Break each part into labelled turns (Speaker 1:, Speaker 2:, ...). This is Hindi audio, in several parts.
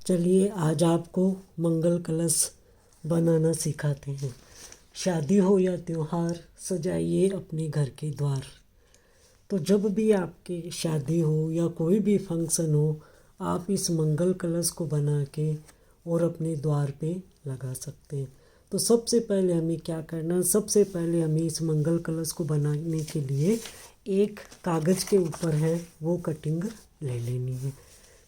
Speaker 1: चलिए आज आपको मंगल कलश बनाना सिखाते हैं। शादी हो या त्योहार, सजाइए अपने घर के द्वार। तो जब भी आपके शादी हो या कोई भी फंक्शन हो, आप इस मंगल कलश को बना के और अपने द्वार पे लगा सकते हैं। तो सबसे पहले हमें क्या करना है, सबसे पहले हमें इस मंगल कलश को बनाने के लिए एक कागज़ के ऊपर है वो कटिंग ले लेनी है।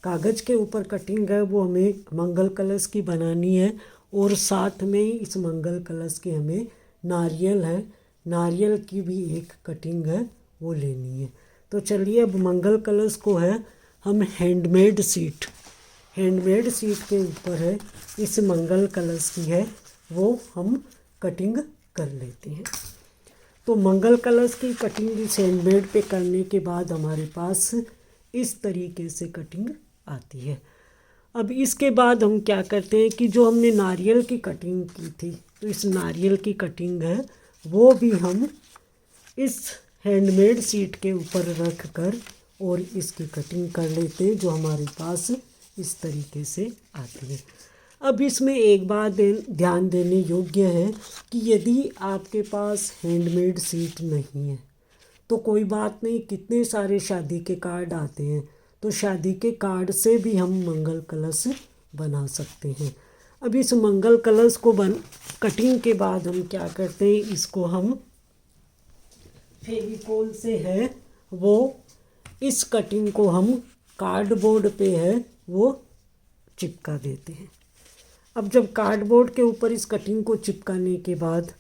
Speaker 1: कागज़ के ऊपर कटिंग है वो हमें मंगल कलश की बनानी है, और साथ में ही इस मंगल कलश के हमें नारियल है, नारियल की भी एक कटिंग है वो लेनी है। तो चलिए अब मंगल कलश को है हम हैंडमेड सीट के ऊपर है इस मंगल कलश की है वो हम कटिंग कर लेते हैं। तो मंगल कलश की कटिंग इस हैंडमेड पे करने के बाद हमारे पास इस तरीके से कटिंग आती है। अब इसके बाद हम क्या करते हैं कि जो हमने नारियल की कटिंग की थी, तो इस नारियल की कटिंग है वो भी हम इस हैंडमेड सीट के ऊपर रख कर और इसकी कटिंग कर लेते हैं, जो हमारे पास इस तरीके से आती है। अब इसमें एक बात ध्यान देने योग्य है कि यदि आपके पास हैंडमेड सीट नहीं है तो कोई बात नहीं, कितने सारे शादी के कार्ड आते हैं, तो शादी के कार्ड से भी हम मंगल कलश बना सकते हैं। अब इस मंगल कलश को कटिंग के बाद हम क्या करते हैं, इसको हम फेविकोल से है वो इस कटिंग को हम कार्डबोर्ड पे है वो चिपका देते हैं। अब जब कार्डबोर्ड के ऊपर इस कटिंग को चिपकाने के बाद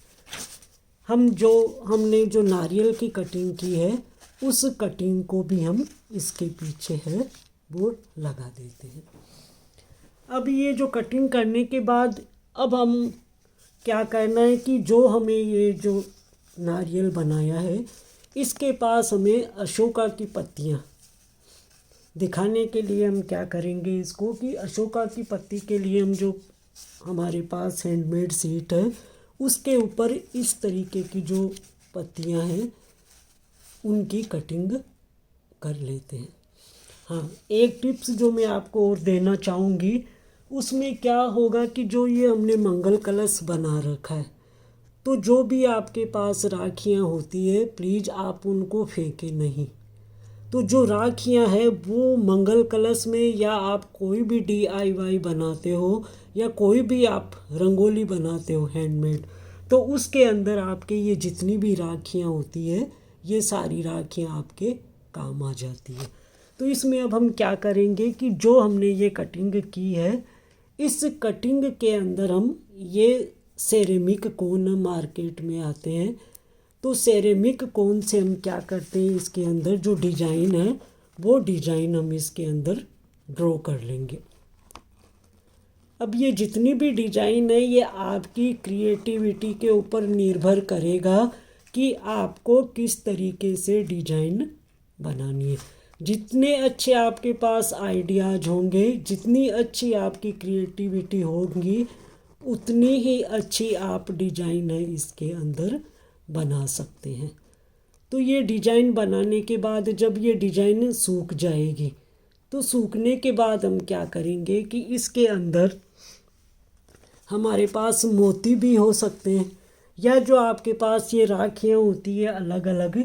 Speaker 1: हमने जो नारियल की कटिंग की है उस कटिंग को भी हम इसके पीछे है वो लगा देते हैं। अब ये जो कटिंग करने के बाद अब हम क्या करना है कि जो हमें ये जो नारियल बनाया है इसके पास हमें अशोका की पत्तियाँ दिखाने के लिए हम क्या करेंगे, इसको कि अशोका की पत्ती के लिए हम जो हमारे पास हैंडमेड सीट है उसके ऊपर इस तरीके की जो पत्तियां हैं उनकी कटिंग कर लेते हैं। हाँ, एक टिप्स जो मैं आपको और देना चाहूँगी, उसमें क्या होगा कि जो ये हमने मंगल कलश बना रखा है, तो जो भी आपके पास राखियाँ होती है प्लीज़ आप उनको फेंकें नहीं। तो जो राखियाँ हैं वो मंगल कलश में, या आप कोई भी DIY बनाते हो या कोई भी आप रंगोली बनाते हो हैंडमेड, तो उसके अंदर आपके ये जितनी भी राखियाँ होती है ये सारी राखियाँ आपके काम आ जाती है। तो इसमें अब हम क्या करेंगे कि जो हमने ये कटिंग की है इस कटिंग के अंदर हम ये सेरेमिक कोन मार्केट में आते हैं, तो सेरेमिक कोन से हम क्या करते हैं, इसके अंदर जो डिज़ाइन है वो डिज़ाइन हम इसके अंदर ड्रॉ कर लेंगे। अब ये जितनी भी डिज़ाइन है ये आपकी क्रिएटिविटी के ऊपर निर्भर करेगा कि आपको किस तरीके से डिज़ाइन बनानी है। जितने अच्छे आपके पास आइडियाज़ होंगे, जितनी अच्छी आपकी क्रिएटिविटी होगी, उतनी ही अच्छी आप डिज़ाइन है इसके अंदर बना सकते हैं। तो ये डिज़ाइन बनाने के बाद जब ये डिज़ाइन सूख जाएगी, तो सूखने के बाद हम क्या करेंगे कि इसके अंदर हमारे पास मोती भी हो सकते हैं, या जो आपके पास ये राखियाँ होती है अलग अलग,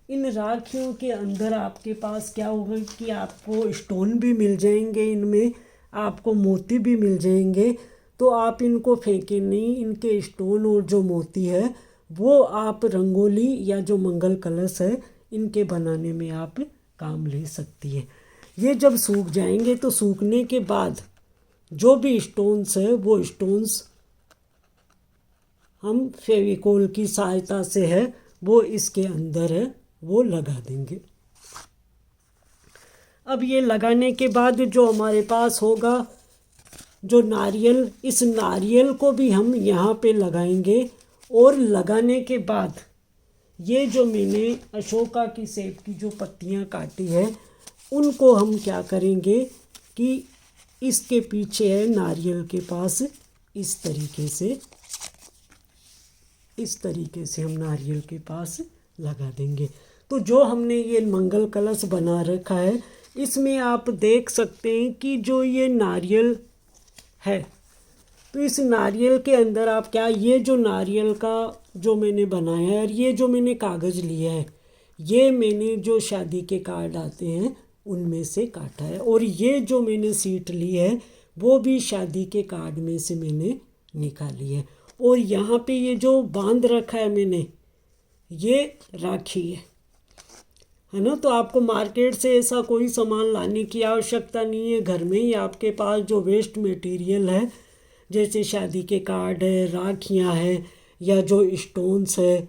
Speaker 1: इन राखियों के अंदर आपके पास क्या होगा कि आपको स्टोन भी मिल जाएंगे, इनमें आपको मोती भी मिल जाएंगे। तो आप इनको फेंकें नहीं, इनके स्टोन और जो मोती है वो आप रंगोली या जो मंगल कलश है इनके बनाने में आप काम ले सकती है। ये जब सूख जाएंगे तो सूखने के बाद जो भी स्टोन्स है वो स्टोन्स हम फेविकोल की सहायता से है वो इसके अंदर है वो लगा देंगे। अब ये लगाने के बाद जो हमारे पास होगा जो नारियल, इस नारियल को भी हम यहाँ पे लगाएंगे, और लगाने के बाद ये जो मैंने अशोका की सेब की जो पत्तियाँ काटी है उनको हम क्या करेंगे कि इसके पीछे है नारियल के पास इस तरीके से हम नारियल के पास लगा देंगे। तो जो हमने ये मंगल कलश बना रखा है इसमें आप देख सकते हैं कि जो ये नारियल है। तो इस नारियल के अंदर आप क्या, ये जो नारियल का जो मैंने बनाया है और ये जो मैंने कागज़ लिया है, ये मैंने जो शादी के कार्ड आते हैं उनमें से काटा है। और ये जो मैंने सीट ली है वो भी शादी के कार्ड में से मैंने निकाली है। और यहाँ पे ये जो बांध रखा है मैंने, ये राखी है ना। तो आपको मार्केट से ऐसा कोई सामान लाने की आवश्यकता नहीं है। घर में ही आपके पास जो वेस्ट मटेरियल है, जैसे शादी के कार्ड है, राखियाँ हैं, या जो स्टोन्स है,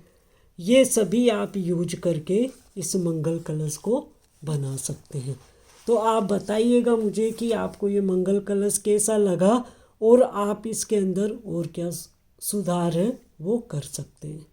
Speaker 1: ये सभी आप यूज करके इस मंगल कलश को बना सकते हैं। तो आप बताइएगा मुझे कि आपको ये मंगल कलश कैसा लगा और आप इसके अंदर और क्या सुधार है वो कर सकते हैं।